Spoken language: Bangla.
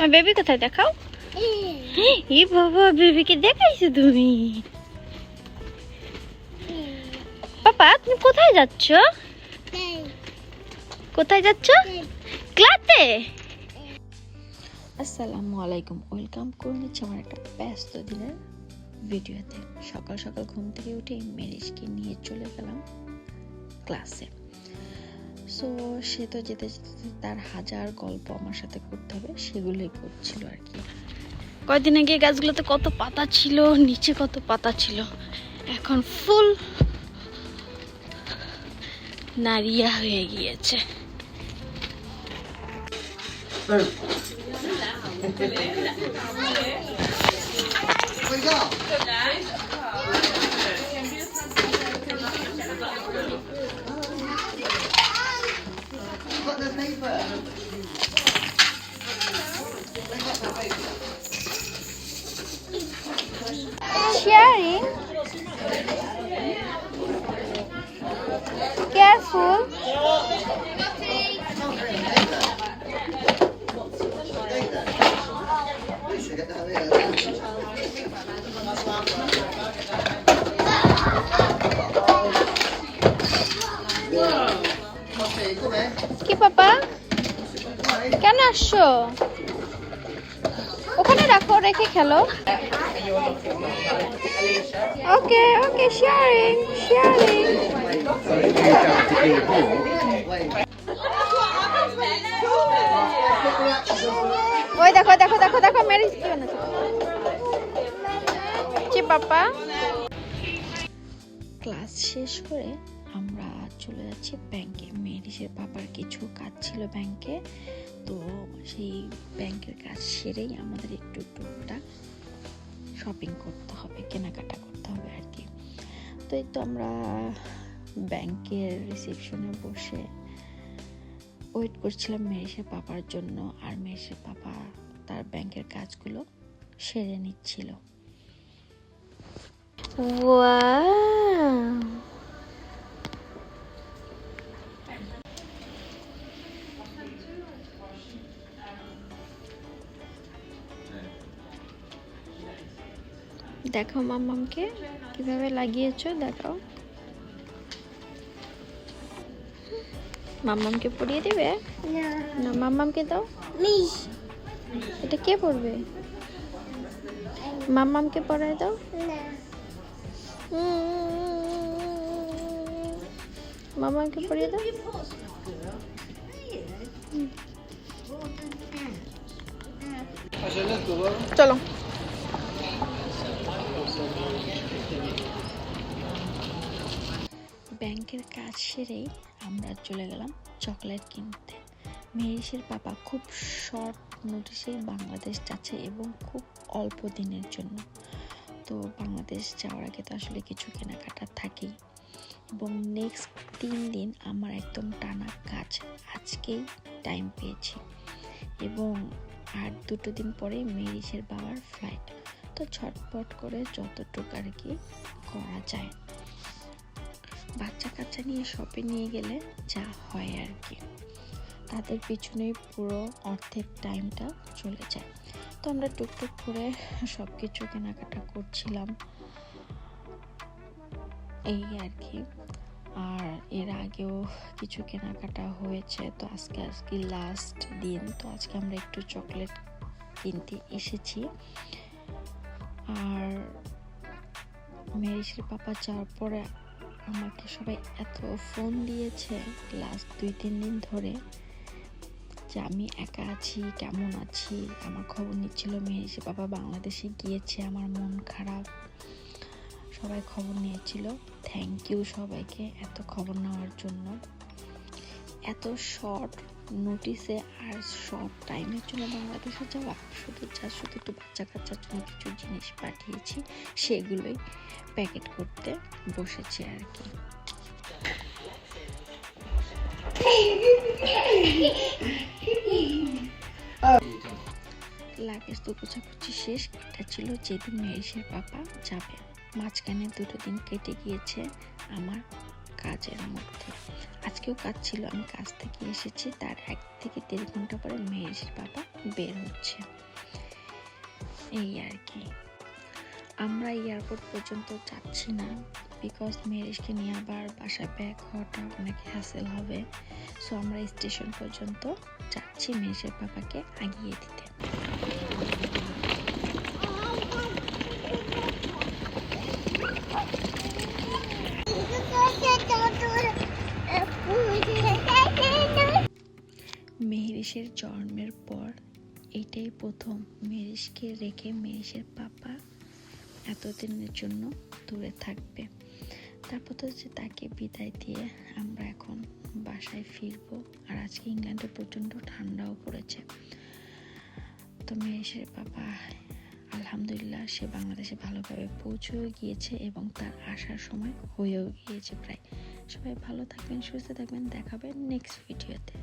তোমার বেবি কোথায় দেখাও? এই বাবা, বেবিকে দেখাইছো তুমি? পাপা তুমি কোথায় যাচ্ছ? কোথায় যাচ্ছ? ক্লাসে। আসসালামু আলাইকুম, ওয়েলকাম করে নিচ্ছি আমার একটা ব্যস্ত দিনের ভিডিওতে। সকাল সকাল ঘুম থেকে উঠে মেরিশকে নিয়ে চলে গেলাম ক্লাসে। সো সে তো যেতে যেতে তার হাজার গল্প আমার সাথে করতে হবে, সেগুলোই করছিল আর কি। কয়দিন আগে গাছগুলোতে কত পাতা ছিল, নিচে কত পাতা ছিল, এখন ফুল নারিয়া হয়ে গিয়েছে। Sharing. Careful. কি পাপা, কেন আসছো? ওখানে রাখো, রেখে খেলো। ওকে ওকে, শেয়ারিং শেয়ারিং। ওই দেখো দেখো দেখো দেখো, মেরি কি বানাচ্ছে? কি পাপা? ক্লাস শেষ করে আমরা চলে যাচ্ছি ব্যাংকে। মেরিসের পাপার কিছু কাজ ছিল ব্যাংকে, তো সেই ব্যাংকের কাজ সেরেই আমাদের একটু টুকটাক শপিং করতে হবে, কেনাকাটা করতে হবে আর কি। তো এই তো আমরা ব্যাংকের রিসেপশনে বসে ওয়েট করছিলাম মেরিসের পাপার জন্য, আর মেরিসের পাপা তার ব্যাংকের কাজগুলো সেরে নিচ্ছিল। ওয়াও, দেখো মাম্মামকে কিভাবে লাগিয়েছো, দেখো। মাম্মামকে পরিয়ে দিবে না? মাম্মামকে দাও। এটা কে পড়বে? মাম্মামকে পরায় দাও। মাম্মামকে পরিয়ে দাও। চলো। ব্যাংকের কাজ সেরেই আমরা চলে গেলাম চকলেট কিনতে। মেরিসের পাপা খুব শর্ট নোটিসে বাংলাদেশ যাচ্ছে এবং খুব অল্প দিনের জন্য। তো বাংলাদেশ যাওয়ার আগে তো আসলে কিছু কেনাকাটা থাকেই, এবং নেক্সট 3 দিন আমার একদম টানা কাজ। আজকেই টাইম পেয়েছি এবং আর 2 দিন পরে মেরিসের বাবার ফ্লাইট। তো ছটপট করে যতটুকু আর কি করা যায়। বাচ্চা কাচ্চা নিয়ে শপে নিয়ে গেলে যা হয় আর কি, তাদের পিছনেই পুরো অর্ধেক টাইমটা চলে যায়। তো আমরা টুকটুক করে সব কিছু কেনাকাটা করছিলাম এই আর কি। আর এর আগেও কিছু কেনাকাটা হয়েছে, তো আজকে লাস্ট দিন, তো আজকে আমরা একটু চকলেট কিনতে এসেছি। আর মেরিসের পাপা যাওয়ার পরে আমাকে সবাই এত ফোন দিয়েছে লাস্ট 2-3 দিন ধরে যে আমি একা আছি, কেমন আছি, আমার খবর নিচ্ছিল। মেরিসের পাপা বাংলাদেশে গিয়েছে, আমার মন খারাপ, সবাই খবর নিয়েছিল। থ্যাংক ইউ সবাইকে এত খবর নেওয়ার জন্য। এত শর্ট নোটিসে আর শর্ট টাইমের জন্য বাংলাদেশে যাওয়া, শুধু একটু বাচ্চা কাচ্চার জন্য কিছু জিনিস পাঠিয়েছি, সেগুলোই প্যাকেট করতে বসেছি আর কি। লাগেজ তো গোছাগুছি শেষ। এটা ছিল যেদিন মেরিসের পাপা যাবে। মাঝখানে 2 দিন কেটে গিয়েছে আমার কাজের মধ্যে। আজকেও কাজ ছিল, আমি কাজ থেকে এসেছি, তার 1 থেকে 1.5 ঘন্টা পরে মেহেরিশের বাবা বের হচ্ছে। এই আর কি। আমরা এয়ারপোর্ট পর্যন্ত যাচ্ছি না, বিকজ মেহেরিশকে নিয়ে আবার বাসায় ব্যাক হওয়াটা অনেক হ্যাসেল হবে। সো আমরা স্টেশন পর্যন্ত যাচ্ছি মেহেরিশের বাবাকে আগিয়ে দিতে। মেহেরিশের জন্মের পর এটাই প্রথম মেহেরিশকে রেখে মেহেরিশের পাপা এতদিনের জন্য দূরে থাকবে। তারপর তো যে তাকে বিদায় দিয়ে আমরা এখন বাসায় ফিরবো। আর আজকে ইংল্যান্ডে প্রচণ্ড ঠান্ডাও পড়েছে। তো মেহেরিশের বাবা আলহামদুলিল্লাহ সে বাংলাদেশে ভালোভাবে পৌঁছেও গিয়েছে এবং তার আসার সময় হয়েও গিয়েছে প্রায়। সবাই ভালো থাকবেন, সুস্থ থাকবেন, দেখাবেন নেক্সট ভিডিওতে।